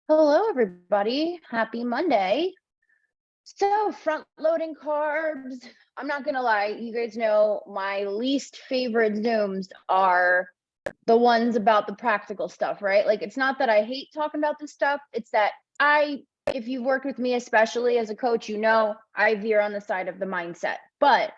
Hello, everybody. Happy Monday. So, front loading carbs. I'm not going to lie. You guys know my least favorite Zooms are the ones about the practical stuff, right? Like, it's not that I hate talking about this stuff. It's that if you've worked with me, especially as a coach, you know I veer on the side of the mindset. But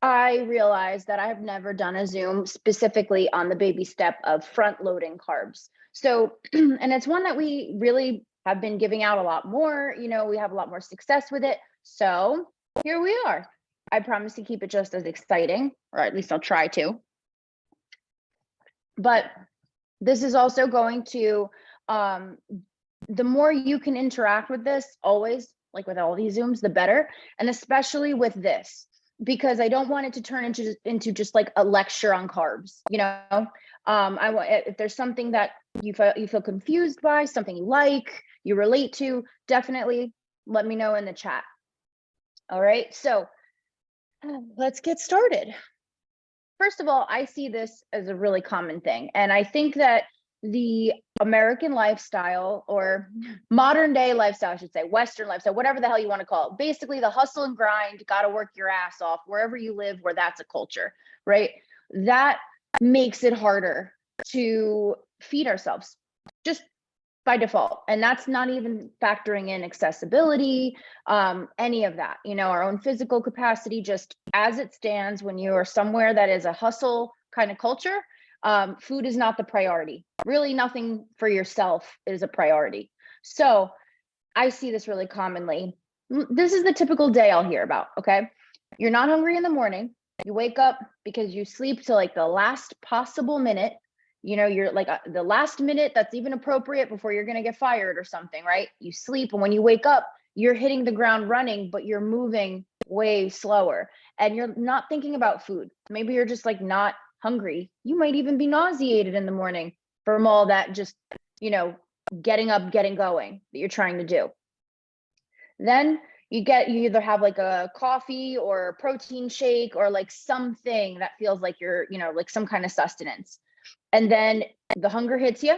I realized that I have never done a Zoom specifically on the baby step of front loading carbs. So, and it's one that we really have been giving out a lot more. We have a lot more success with it. So here we are. I promise to keep it just as exciting, or at least I'll try to. But this is also going to, the more you can interact with this, always, like with all these Zooms, the better. And especially with this, because I don't want it to turn into just like a lecture on carbs. I want, if there's something that you feel confused by, something you relate to, definitely let me know in the chat. All right, so let's get started. First of all, I see this as a really common thing, and I think that the American lifestyle, or modern day lifestyle, I should say, Western lifestyle, whatever the hell you want to call it, basically the hustle and grind, got to work your ass off wherever you live, where that's a culture, right? That makes it harder to feed ourselves just by default. And that's not even factoring in accessibility, any of that, our own physical capacity, just as it stands. When you are somewhere that is a hustle kind of culture, food is not the priority. Really, nothing for yourself is a priority. So I see this really commonly. This is the typical day I'll hear about. Okay, you're not hungry in the morning. You wake up because you sleep till like the last possible minute. You're like the last minute that's even appropriate before you're going to get fired or something, right? You sleep, and when you wake up, you're hitting the ground running, but you're moving way slower, and you're not thinking about food. Maybe you're just like not hungry. You might even be nauseated in the morning from all that just, getting up, getting going that you're trying to do. Then you either have like a coffee or a protein shake or like something that feels like you're, like some kind of sustenance. And then the hunger hits you.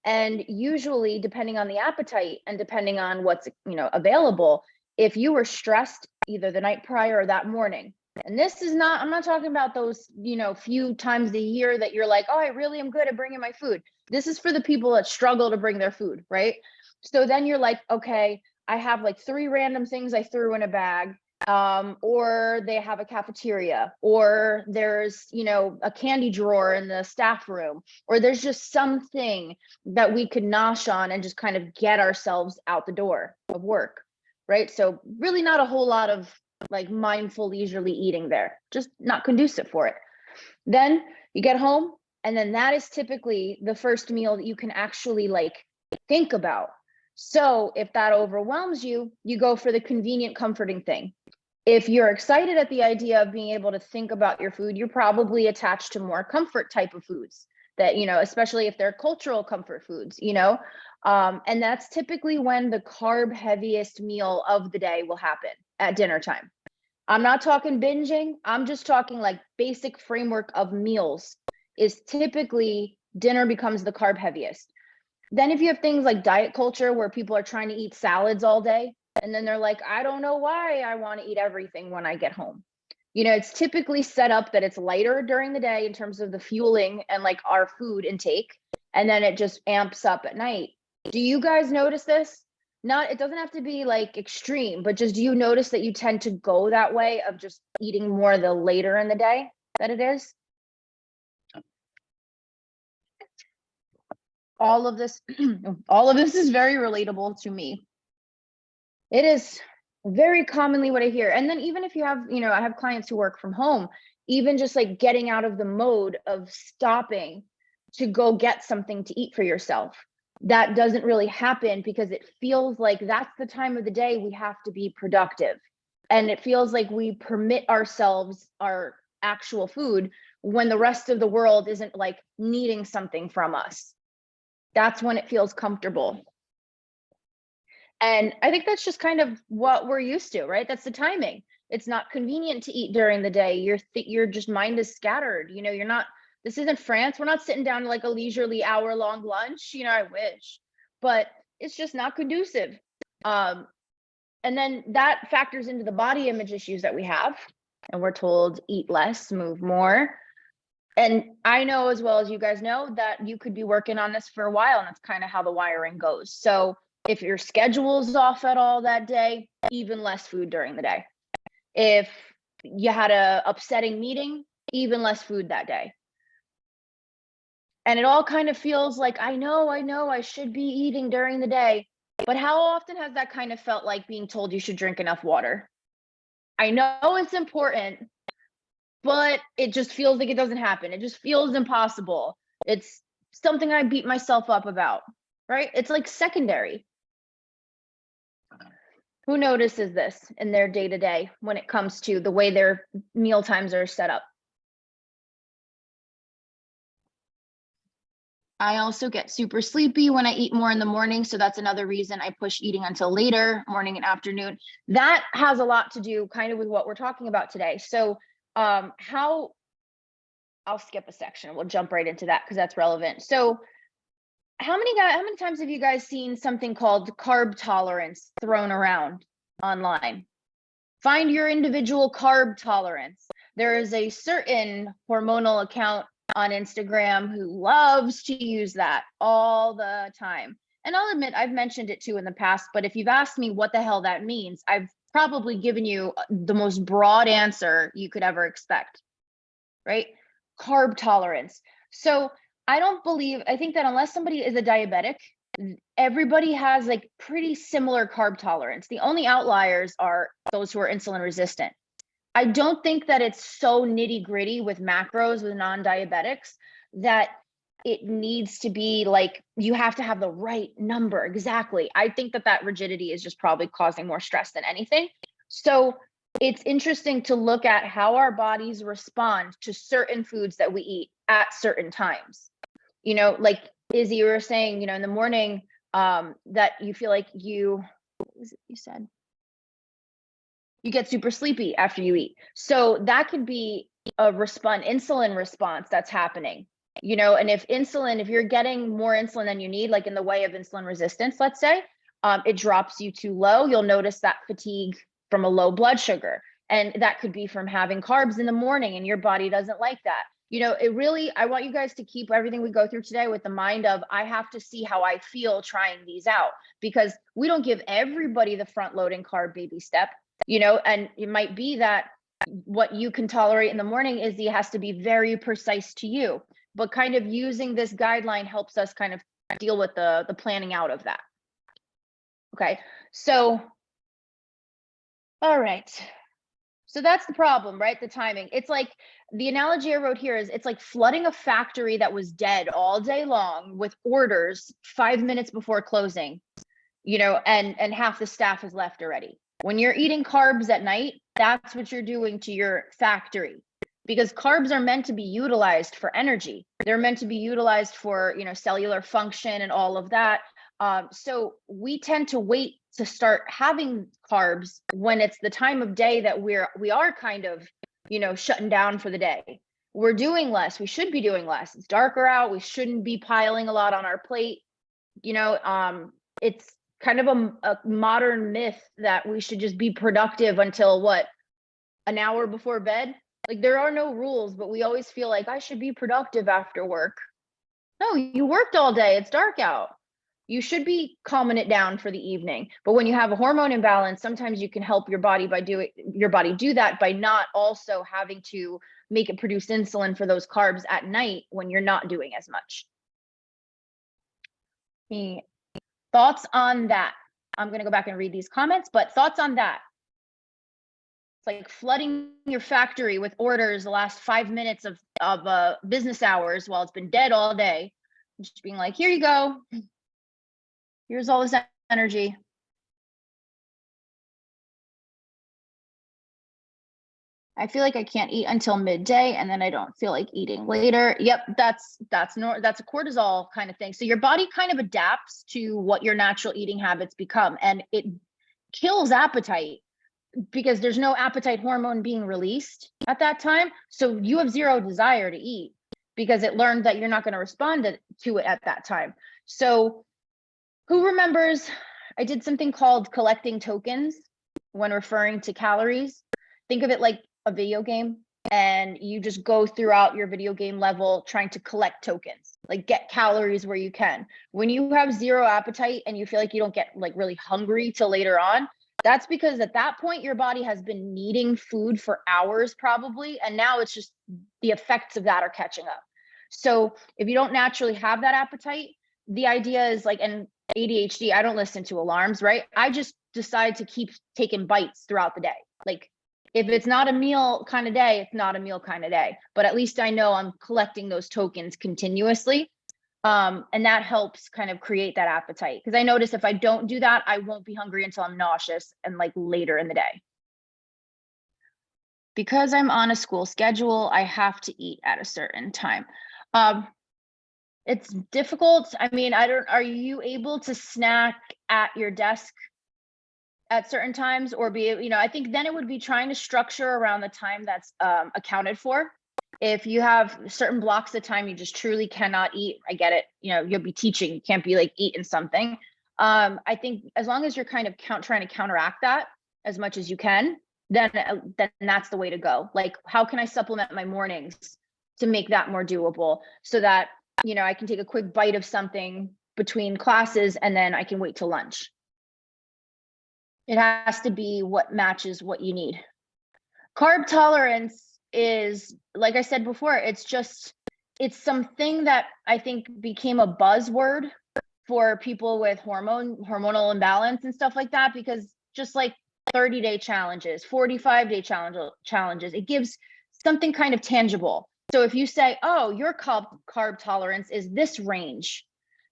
And usually, depending on the appetite and depending on what's, available, if you were stressed either the night prior or that morning, and I'm not talking about those, few times a year that you're like, oh, I really am good at bringing my food. This is for the people that struggle to bring their food, right? So then you're like, okay, I have like 3 random things I threw in a bag. Or they have a cafeteria, or there's, a candy drawer in the staff room, or there's just something that we could nosh on and just kind of get ourselves out the door of work, right? So really not a whole lot of like mindful, leisurely eating there, just not conducive for it. Then you get home, and then that is typically the first meal that you can actually like think about. So if that overwhelms you, you go for the convenient, comforting thing. If you're excited at the idea of being able to think about your food, you're probably attached to more comfort type of foods that, especially if they're cultural comfort foods, and that's typically when the carb heaviest meal of the day will happen at dinner time. I'm not talking binging. I'm just talking like basic framework of meals is typically dinner becomes the carb heaviest. Then if you have things like diet culture where people are trying to eat salads all day, and then they're like, I don't know why I want to eat everything when I get home. It's typically set up that it's lighter during the day in terms of the fueling and like our food intake. And then it just amps up at night. Do you guys notice this? It doesn't have to be like extreme, but just do you notice that you tend to go that way of just eating more the later in the day that it is? All of this is very relatable to me. It is very commonly what I hear. And then even if you have, I have clients who work from home, even just like getting out of the mode of stopping to go get something to eat for yourself, that doesn't really happen because it feels like that's the time of the day we have to be productive. And it feels like we permit ourselves our actual food when the rest of the world isn't like needing something from us. That's when it feels comfortable. And I think that's just kind of what we're used to, right? That's the timing. It's not convenient to eat during the day. Your just mind is scattered. You're not, this isn't France. We're not sitting down to like a leisurely hour-long lunch. I wish. But it's just not conducive. And then that factors into the body image issues that we have. And we're told eat less, move more. And I know as well as you guys know that you could be working on this for a while, and that's kind of how the wiring goes. So if your schedule's off at all that day, even less food during the day. If you had a upsetting meeting, even less food that day. And it all kind of feels like, I know I should be eating during the day, but how often has that kind of felt like being told you should drink enough water? I know it's important, but it just feels like it doesn't happen. It just feels impossible. It's something I beat myself up about, right? It's like secondary. Who notices this in their day to day when it comes to the way their meal times are set up? I also get super sleepy when I eat more in the morning. So that's another reason I push eating until later, morning and afternoon. That has a lot to do kind of with what we're talking about today. So I'll skip a section. We'll jump right into that because that's relevant. So how many times have you guys seen something called carb tolerance thrown around online? Find your individual carb tolerance. There is a certain hormonal account on Instagram who loves to use that all the time. And I'll admit, I've mentioned it too in the past, but if you've asked me what the hell that means, I've probably given you the most broad answer you could ever expect, right? Carb tolerance. So I think that unless somebody is a diabetic, everybody has like pretty similar carb tolerance. The only outliers are those who are insulin resistant. I don't think that it's so nitty gritty with macros with non-diabetics that it needs to be like, you have to have the right number. Exactly. I think that rigidity is just probably causing more stress than anything. So it's interesting to look at how our bodies respond to certain foods that we eat at certain times. Like Izzy, you were saying, in the morning, that you feel like what was it you said? You get super sleepy after you eat. So that could be a insulin response that's happening, and if you're getting more insulin than you need, like in the way of insulin resistance, let's say, it drops you too low, you'll notice that fatigue from a low blood sugar. And that could be from having carbs in the morning and your body doesn't like that. I want you guys to keep everything we go through today with the mind of, I have to see how I feel trying these out, because we don't give everybody the front loading carb baby step. And it might be that what you can tolerate in the morning has to be very precise to you, but kind of using this guideline helps us kind of deal with the planning out of that. Okay. So, all right. So that's the problem, right? The timing. It's like the analogy I wrote here is it's like flooding a factory that was dead all day long with orders 5 minutes before closing, and half the staff is left already. When you're eating carbs at night, that's what you're doing to your factory, because carbs are meant to be utilized for energy. They're meant to be utilized for, cellular function and all of that. So we tend to wait to start having carbs when it's the time of day that we are kind of, shutting down for the day. We're doing less. We should be doing less. It's darker out. We shouldn't be piling a lot on our plate. It's kind of a modern myth that we should just be productive until an hour before bed. Like, there are no rules, but we always feel like I should be productive after work. No, you worked all day. It's dark out. You should be calming it down for the evening. But when you have a hormone imbalance, sometimes you can help your body do that by not also having to make it produce insulin for those carbs at night when you're not doing as much. Thoughts on that? I'm going to go back and read these comments, but thoughts on that? It's like flooding your factory with orders the last 5 minutes of business hours while it's been dead all day. Just being like, here you go. Here's all this energy. I feel like I can't eat until midday, and then I don't feel like eating later. Yep, that's a cortisol kind of thing. So your body kind of adapts to what your natural eating habits become, and it kills appetite because there's no appetite hormone being released at that time. So you have zero desire to eat because it learned that you're not going to respond to it at that time. So Who remembers, I did something called collecting tokens when referring to calories. Think of it like a video game, and you just go throughout your video game level trying to collect tokens, like get calories where you can. When you have zero appetite and you feel like you don't get like really hungry till later on, that's because at that point your body has been needing food for hours probably, and now it's just the effects of that are catching up. So if you don't naturally have that appetite, the idea is like, and ADHD, I don't listen to alarms, right? I just decide to keep taking bites throughout the day. Like if it's not a meal kind of day, it's not a meal kind of day, but at least I know I'm collecting those tokens continuously. And that helps kind of create that appetite. Because I notice if I don't do that, I won't be hungry until I'm nauseous and like later in the day. Because I'm on a school schedule, I have to eat at a certain time. It's difficult. I mean, are you able to snack at your desk at certain times, or be, I think then it would be trying to structure around the time that's accounted for. If you have certain blocks of time you just truly cannot eat, I get it. You'll be teaching, you can't be like eating something. I think as long as you're kind of trying to counteract that as much as you can, then that's the way to go. Like, how can I supplement my mornings to make that more doable, so that I can take a quick bite of something between classes and then I can wait till lunch. It has to be what matches what you need. Carb tolerance is, like I said before, it's something that I think became a buzzword for people with hormonal imbalance and stuff like that, because just like 30-day challenges, 45-day challenges, it gives something kind of tangible. So if you say, oh, your carb tolerance is this range,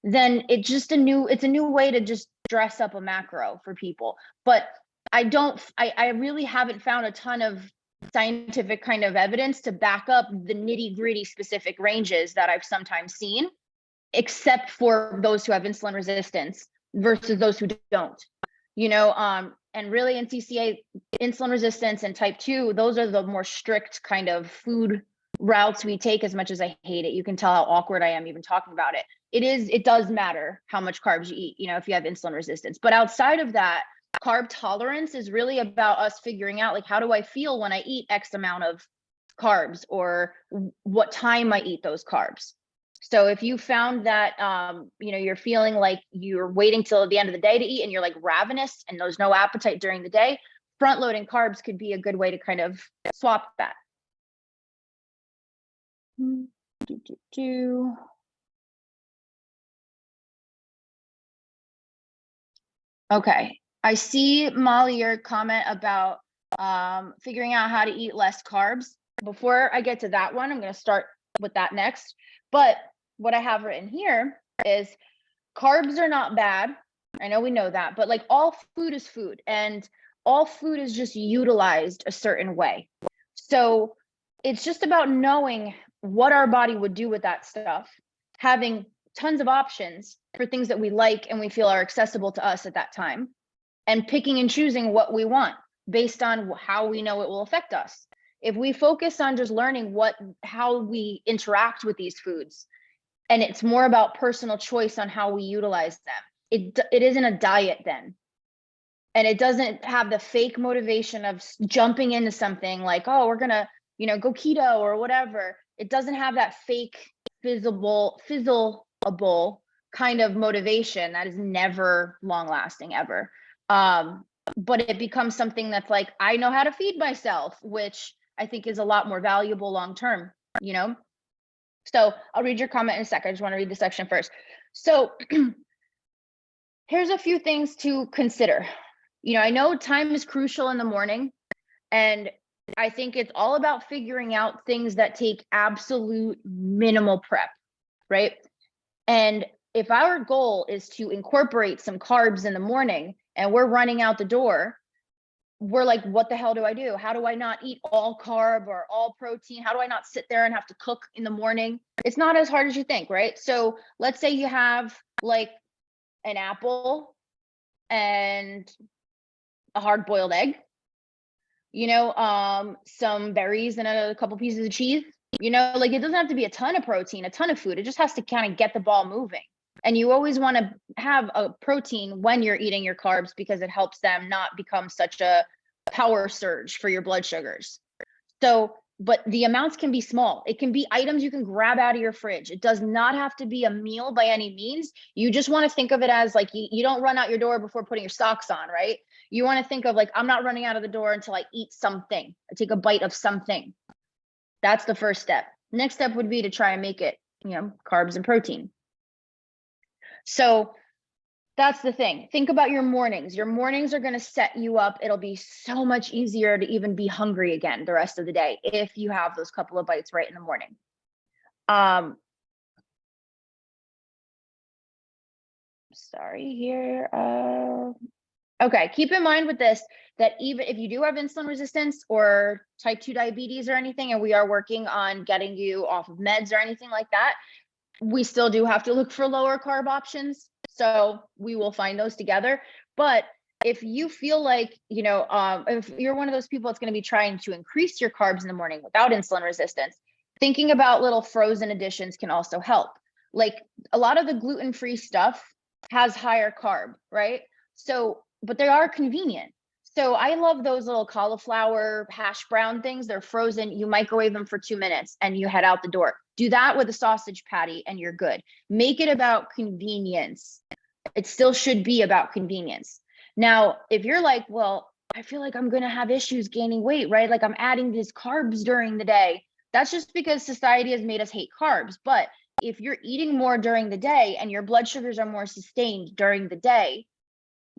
then it's a new way to just dress up a macro for people. But I really haven't found a ton of scientific kind of evidence to back up the nitty-gritty specific ranges that I've sometimes seen, except for those who have insulin resistance versus those who don't. And really in CCA, insulin resistance and type 2, those are the more strict kind of food routes we take. As much as I hate it, you can tell how awkward I am even talking about it. It does matter how much carbs you eat, if you have insulin resistance. But outside of that, carb tolerance is really about us figuring out, like, how do I feel when I eat X amount of carbs, or what time I eat those carbs. So if you found that, you're feeling like you're waiting till the end of the day to eat and you're like ravenous and there's no appetite during the day, front loading carbs could be a good way to kind of swap that. Okay, I see, Molly, your comment about figuring out how to eat less carbs. Before I get to that one, I'm going to start with that next. But what I have written here is carbs are not bad. I know we know that, but like all food is food, and all food is just utilized a certain way. So it's just about knowing what our body would do with that stuff, having tons of options for things that we like and we feel are accessible to us at that time, and picking and choosing what we want based on how we know it will affect us. If we focus on just learning how we interact with these foods, and it's more about personal choice on how we utilize them, it isn't a diet then. And it doesn't have the fake motivation of jumping into something like, oh, we're gonna, go keto or whatever. It doesn't have that fake fizzleable kind of motivation that is never long lasting ever. But it becomes something that's like, I know how to feed myself, which I think is a lot more valuable long term, So I'll read your comment in a sec. I just want to read the section first. So here's a few things to consider. I know time is crucial in the morning, and I think it's all about figuring out things that take absolute minimal prep, right? And if our goal is to incorporate some carbs in the morning and we're running out the door, we're like, what the hell do I do? How do I not eat all carb or all protein? How do I not sit there and have to cook in the morning? It's not as hard as you think, right? So let's say you have like an apple and a hard-boiled egg, some berries and a couple pieces of cheese, like it doesn't have to be a ton of protein, a ton of food. It just has to kind of get the ball moving. And you always want to have a protein when you're eating your carbs because it helps them not become such a power surge for your blood sugars. So, but the amounts can be small. It can be items you can grab out of your fridge. It does not have to be a meal by any means. You just want to think of it as like you don't run out your door before putting your socks on, right? You want to think of like, I'm not running out of the door until I eat something. I take a bite of something. That's the first step. Next step would be to try and make it, carbs and protein. So that's the thing. Think about your mornings. Your mornings are going to set you up. It'll be so much easier to even be hungry again the rest of the day if you have those couple of bites right in the morning. Sorry here. Okay, keep in mind with this that even if you do have insulin resistance or type 2 diabetes or anything, and we are working on getting you off of meds or anything like that, we still do have to look for lower carb options. So we will find those together. But if you feel like, if you're one of those people that's going to be trying to increase your carbs in the morning without insulin resistance, thinking about little frozen additions can also help. Like a lot of the gluten-free stuff has higher carb, right? So, but they are convenient. So I love those little cauliflower hash brown things. They're frozen. You microwave them for 2 minutes and you head out the door. Do that with a sausage patty and you're good. Make it about convenience. It still should be about convenience. Now, if you're like, well, I feel like I'm going to have issues gaining weight, right? Like I'm adding these carbs during the day. That's just because society has made us hate carbs. But if you're eating more during the day and your blood sugars are more sustained during the day,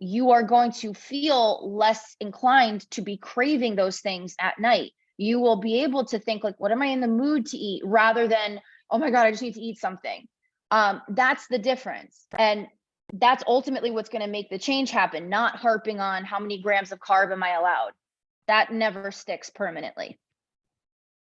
you are going to feel less inclined to be craving those things at night. You will be able to think like, what am I in the mood to eat, rather than, oh my God, I just need to eat something. That's the difference. And that's ultimately what's going to make the change happen, not harping on how many grams of carb am I allowed. That never sticks permanently.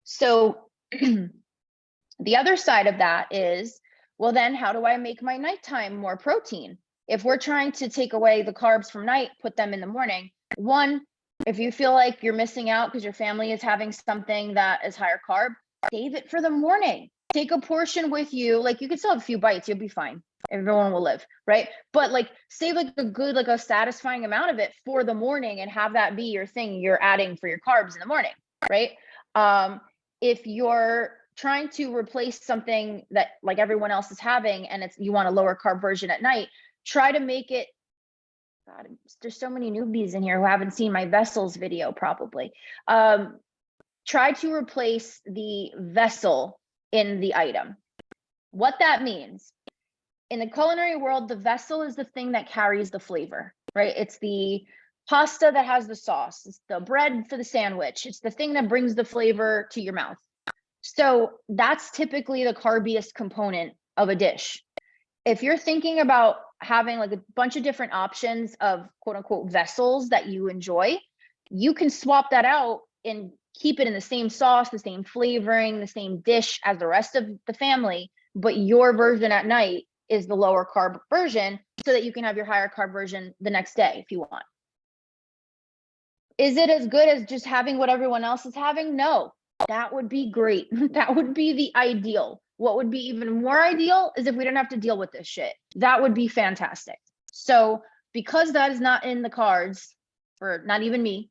So the other side of that is, well, then how do I make my nighttime more protein? If we're trying to take away the carbs from night, put them in the morning. One, if you feel like you're missing out because your family is having something that is higher carb, save it for the morning. Take a portion with you. Like you can still have a few bites, you'll be fine. Everyone will live, right? But like save like a good, like a satisfying amount of it for the morning and have that be your thing you're adding for your carbs in the morning, right? If you're trying to replace something that like everyone else is having and you want a lower carb version at night, try to make it, God, there's so many newbies in here who haven't seen my vessels video probably. Try to replace the vessel in the item. What that means, in the culinary world, the vessel is the thing that carries the flavor, right? It's the pasta that has the sauce. It's the bread for the sandwich. It's the thing that brings the flavor to your mouth. So that's typically the carbiest component of a dish. If you're thinking about having like a bunch of different options of quote unquote vessels that you enjoy, you can swap that out and keep it in the same sauce, the same flavoring, the same dish as the rest of the family, but your version at night is the lower carb version so that you can have your higher carb version the next day if you want. Is it as good as just having what everyone else is having? No, that would be great. That would be the ideal. What would be even more ideal is if we didn't have to deal with this shit. That would be fantastic. So because that is not in the cards for not even me,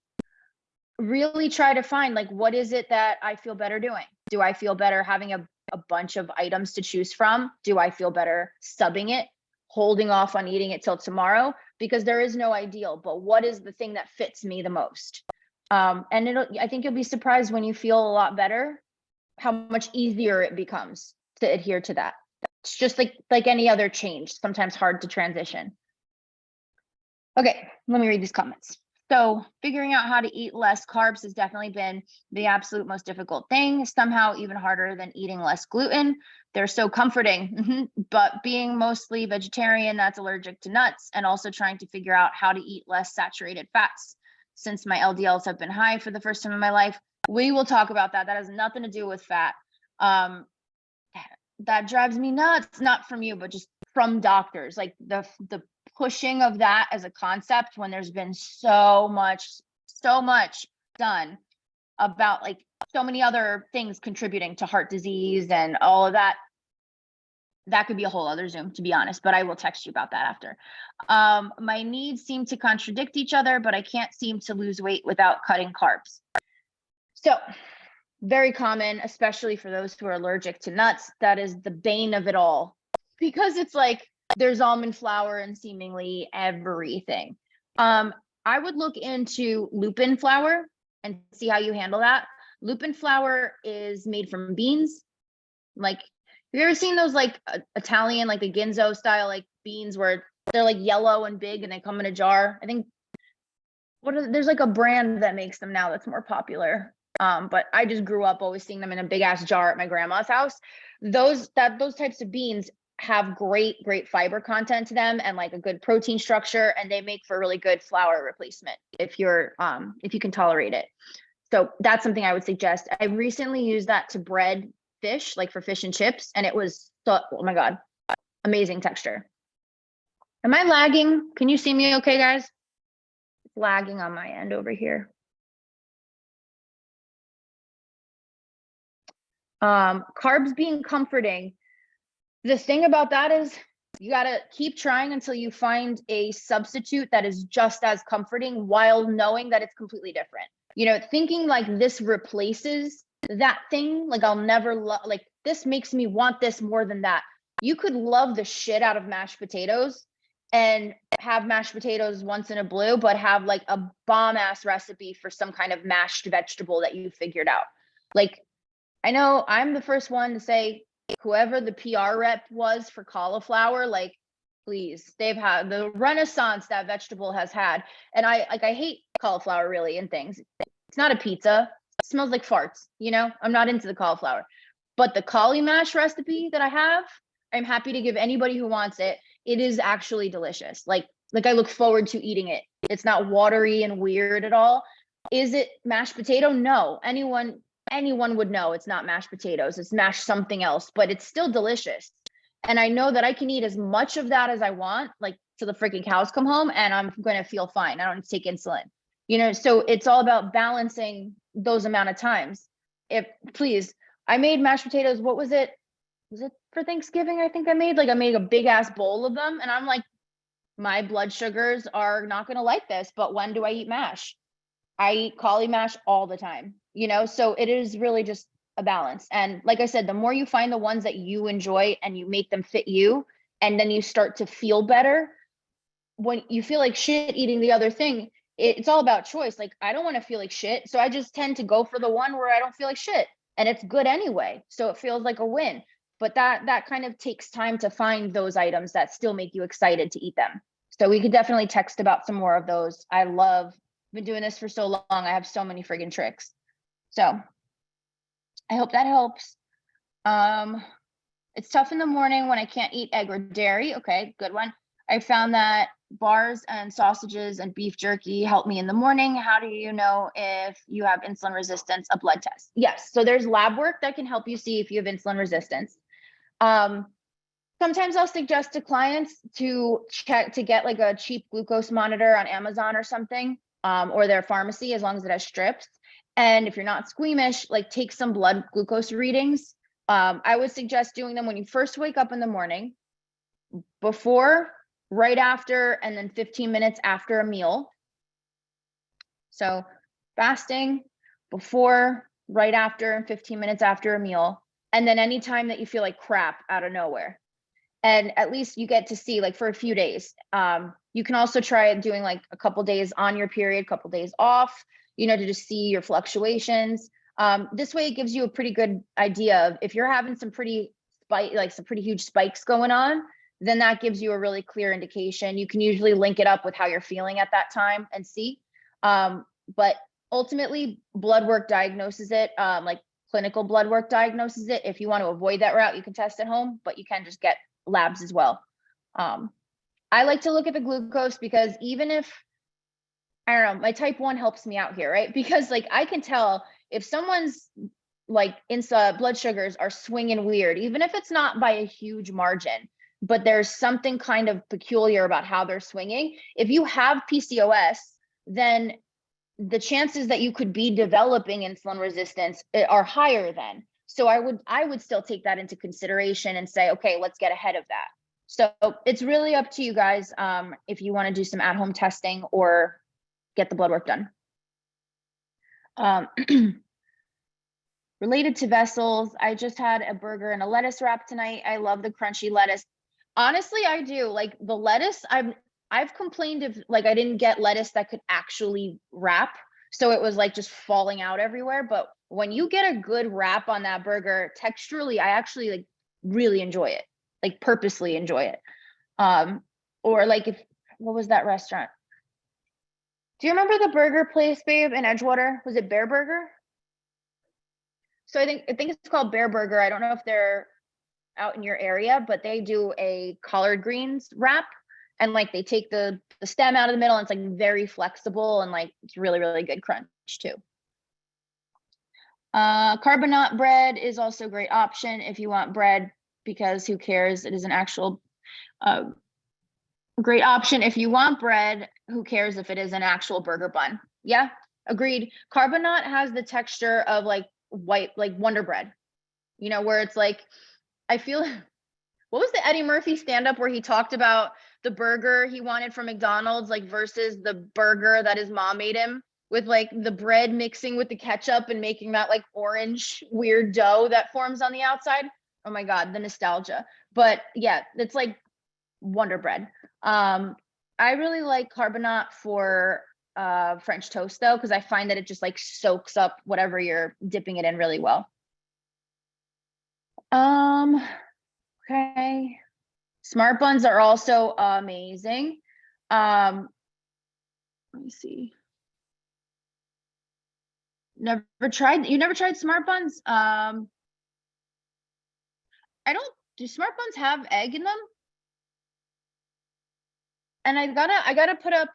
really try to find like, what is it that I feel better doing? Do I feel better having a bunch of items to choose from? Do I feel better subbing it, holding off on eating it till tomorrow? Because there is no ideal, but what is the thing that fits me the most? And I think you'll be surprised when you feel a lot better, how much easier it becomes to adhere to that. It's just like any other change, sometimes hard to transition. Okay, let me read these comments. So figuring out how to eat less carbs has definitely been the absolute most difficult thing, somehow even harder than eating less gluten. They're so comforting, but being mostly vegetarian that's allergic to nuts, and also trying to figure out how to eat less saturated fats. Since my LDLs have been high for the first time in my life, we will talk about that. That has nothing to do with fat. That drives me nuts, not from you, but just from doctors. Like the pushing of that as a concept when there's been so much done about like so many other things contributing to heart disease and all of that. that could be a whole other Zoom, to be honest, but I will text you about that after. My needs seem to contradict each other, but I can't seem to lose weight without cutting carbs. So very common, especially for those who are allergic to nuts. That is the bane of it all, because it's like there's almond flour in seemingly everything. I would look into lupin flour and see how you handle that. Lupin flour is made from beans. Like, have you ever seen those like Italian, like the ginzo style, like beans where they're like yellow and big and they come in a jar? I think there's like a brand that makes them now that's more popular. But I just grew up always seeing them in a big ass jar at my grandma's house. Those types of beans have great fiber content to them and like a good protein structure, and they make for a really good flour replacement if you can tolerate it. So that's something I would suggest. I recently used that to bread fish, like for fish and chips, and it was so, oh my god, amazing texture. Am I lagging? Can you see me okay, guys? It's lagging on my end over here. Carbs being comforting. The thing about that is you got to keep trying until you find a substitute that is just as comforting while knowing that it's completely different. You know, thinking like this replaces that thing, like I'll never like this makes me want this more than that. You could love the shit out of mashed potatoes and have mashed potatoes once in a blue, but have like a bomb ass recipe for some kind of mashed vegetable that you figured out. Like, I know I'm the first one to say, whoever the PR rep was for cauliflower, like, please, they've had the renaissance that vegetable has had. And I hate cauliflower really in things. It's not a pizza. It smells like farts, you know? I'm not into the cauliflower. But the cauli mash recipe that I have, I'm happy to give anybody who wants it. It is actually delicious. Like I look forward to eating it. It's not watery and weird at all. Is it mashed potato? No. Anyone would know it's not mashed potatoes. It's mashed something else, but it's still delicious. And I know that I can eat as much of that as I want, like till the freaking cows come home, and I'm going to feel fine. I don't need to take insulin, you know? So it's all about balancing those amount of times. Please, I made mashed potatoes. What was it? Was it for Thanksgiving? I think I made a big ass bowl of them. And I'm like, my blood sugars are not going to like this, but when do I eat mash? I eat cauli mash all the time, you know? So it is really just a balance. And like I said, the more you find the ones that you enjoy and you make them fit you, and then you start to feel better. When you feel like shit eating the other thing, it's all about choice. Like, I don't want to feel like shit. So I just tend to go for the one where I don't feel like shit. And it's good anyway. So it feels like a win. But that kind of takes time to find those items that still make you excited to eat them. So we could definitely text about some more of those. Been doing this for so long. I have so many friggin' tricks. So I hope that helps. It's tough in the morning when I can't eat egg or dairy. Okay, good one. I found that bars and sausages and beef jerky help me in the morning. How do you know if you have insulin resistance? A blood test. Yes. So there's lab work that can help you see if you have insulin resistance. Sometimes I'll suggest to clients to get like a cheap glucose monitor on Amazon or something, or their pharmacy, as long as it has strips. And if you're not squeamish, like take some blood glucose readings. I would suggest doing them when you first wake up in the morning, before, right after, and then 15 minutes after a meal. So fasting, before, right after, and 15 minutes after a meal. And then anytime that you feel like crap out of nowhere. And at least you get to see, like, for a few days. You can also try doing like a couple days on your period, couple days off, you know, to just see your fluctuations. This way it gives you a pretty good idea of if you're having some pretty huge spikes going on, then that gives you a really clear indication. You can usually link it up with how you're feeling at that time and see. But ultimately, blood work diagnoses it, like clinical blood work diagnoses it. If you want to avoid that route, you can test at home, but you can just get labs as well. I like to look at the glucose because even if, I don't know, my type 1 helps me out here, right? Because like I can tell if someone's like blood sugars are swinging weird, even if it's not by a huge margin, but there's something kind of peculiar about how they're swinging. If you have PCOS, then the chances that you could be developing insulin resistance are higher then. So I would still take that into consideration and say, okay, let's get ahead of that. So it's really up to you guys, if you want to do some at-home testing or get the blood work done. Related to vessels, I just had a burger and a lettuce wrap tonight. I love the crunchy lettuce. Honestly, I do. Like the lettuce, I've complained if like I didn't get lettuce that could actually wrap. So it was like just falling out everywhere. But when you get a good wrap on that burger, texturally, I actually like really enjoy it, like purposely enjoy it. Or like what was that restaurant? Do you remember the burger place, babe, in Edgewater? Was it Bear Burger? So I think it's called Bear Burger. I don't know if they're out in your area, but they do a collard greens wrap, and like they take the stem out of the middle, and it's like very flexible, and like it's really, really good crunch too. Carbonate bread is also a great option if you want bread, because who cares? It is an actual great option if you want bread. Who cares if it is an actual burger bun? Yeah, agreed. Carbonate has the texture of like white, like Wonder Bread, you know, where it's like, I feel, what was the Eddie Murphy stand-up where he talked about the burger he wanted from McDonald's, like versus the burger that his mom made him, with like the bread mixing with the ketchup and making that like orange weird dough that forms on the outside. Oh my God, the nostalgia. But yeah, it's like Wonder Bread. I really like carbonate for French toast though, because I find that it just like soaks up whatever you're dipping it in really well. Okay. Smart buns are also amazing. Let me see. You never tried smart buns? I don't, do smart buns have egg in them? And I gotta put up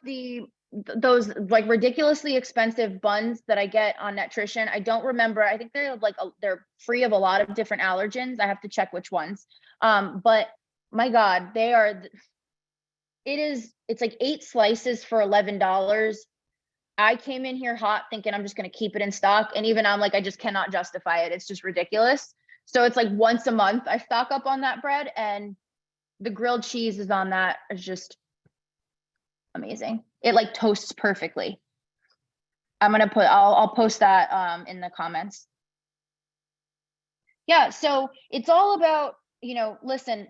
those like ridiculously expensive buns that I get on Nutrition. I don't remember. I think they're like they're free of a lot of different allergens. I have to check which ones. But my God, they are. It's like 8 slices for $11. I came in here hot thinking I'm just gonna keep it in stock, and even I'm like I just cannot justify it. It's just ridiculous. So it's like once a month I stock up on that bread, and the grilled cheese is on that. It's just amazing. It like toasts perfectly. I'll post that in the comments. Yeah, so it's all about, listen,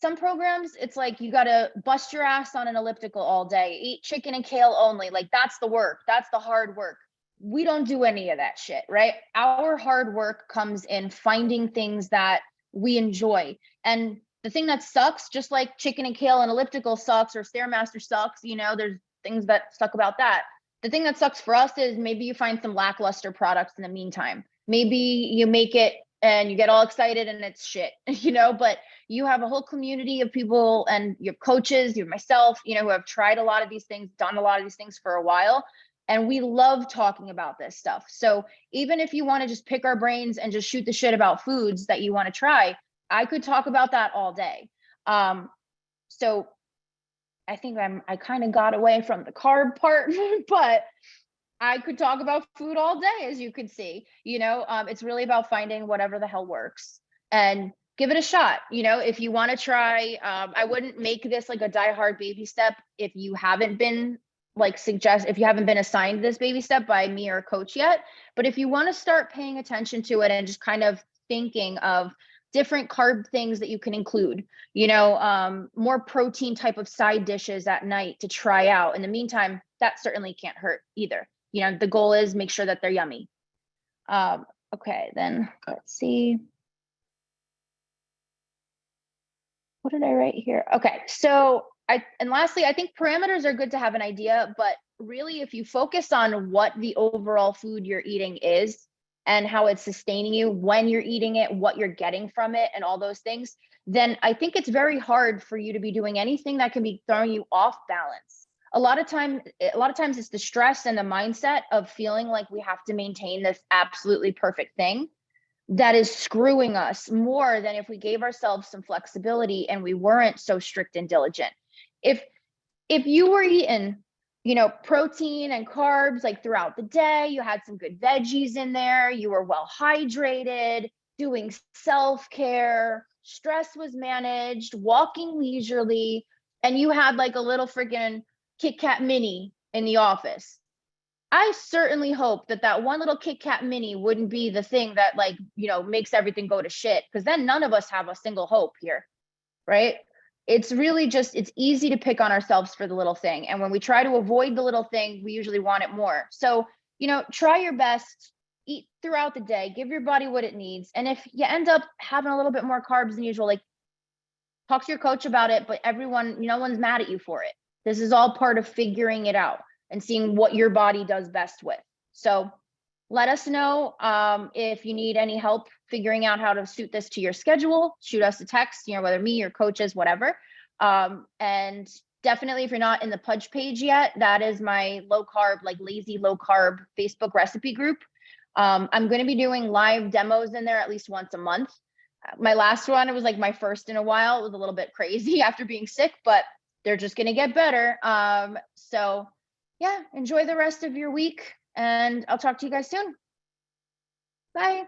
some programs, it's like you gotta bust your ass on an elliptical all day, eat chicken and kale only. Like that's the work, that's the hard work. We don't do any of that shit, right? Our hard work comes in finding things that we enjoy. And the thing that sucks, just like chicken and kale and elliptical sucks, or Stairmaster sucks, there's things that suck about that. The thing that sucks for us is maybe you find some lackluster products in the meantime. Maybe you make it and you get all excited and it's shit, but you have a whole community of people, and your coaches, you, myself, who have tried a lot of these things, done a lot of these things for a while. And we love talking about this stuff. So even if you want to just pick our brains and just shoot the shit about foods that you want to try, I could talk about that all day. So I think I kind of got away from the carb part, but I could talk about food all day, as you could see. It's really about finding whatever the hell works and give it a shot. If you want to try, I wouldn't make this like a diehard baby step if you haven't been if you haven't been assigned this baby step by me or a coach yet. But if you want to start paying attention to it and just kind of thinking of different carb things that you can include, more protein type of side dishes at night to try out. In the meantime, that certainly can't hurt either. The goal is make sure that they're yummy. Okay, then let's see. What did I write here? Okay, so and lastly, I think parameters are good to have an idea, but really if you focus on what the overall food you're eating is and how it's sustaining you when you're eating it, what you're getting from it, and all those things, then I think it's very hard for you to be doing anything that can be throwing you off balance. A lot of times it's the stress and the mindset of feeling like we have to maintain this absolutely perfect thing that is screwing us more than if we gave ourselves some flexibility and we weren't so strict and diligent. If you were eating, protein and carbs like throughout the day, you had some good veggies in there, you were well hydrated, doing self-care, stress was managed, walking leisurely, and you had like a little freaking Kit Kat mini in the office. I certainly hope that that one little Kit Kat mini wouldn't be the thing that, like, makes everything go to shit, because then none of us have a single hope here, right? It's really just, it's easy to pick on ourselves for the little thing. And when we try to avoid the little thing, we usually want it more. So, try your best, eat throughout the day, give your body what it needs. And if you end up having a little bit more carbs than usual, like, talk to your coach about it, but no one's mad at you for it. This is all part of figuring it out and seeing what your body does best with. So let us know if you need any help figuring out how to suit this to your schedule. Shoot us a text, whether me, your coaches, whatever. And definitely, if you're not in the Pudge page yet, that is my low carb, like lazy low carb Facebook recipe group. I'm going to be doing live demos in there at least once a month. My last one, it was like my first in a while. It was a little bit crazy after being sick, but they're just going to get better. So yeah, enjoy the rest of your week, and I'll talk to you guys soon. Bye.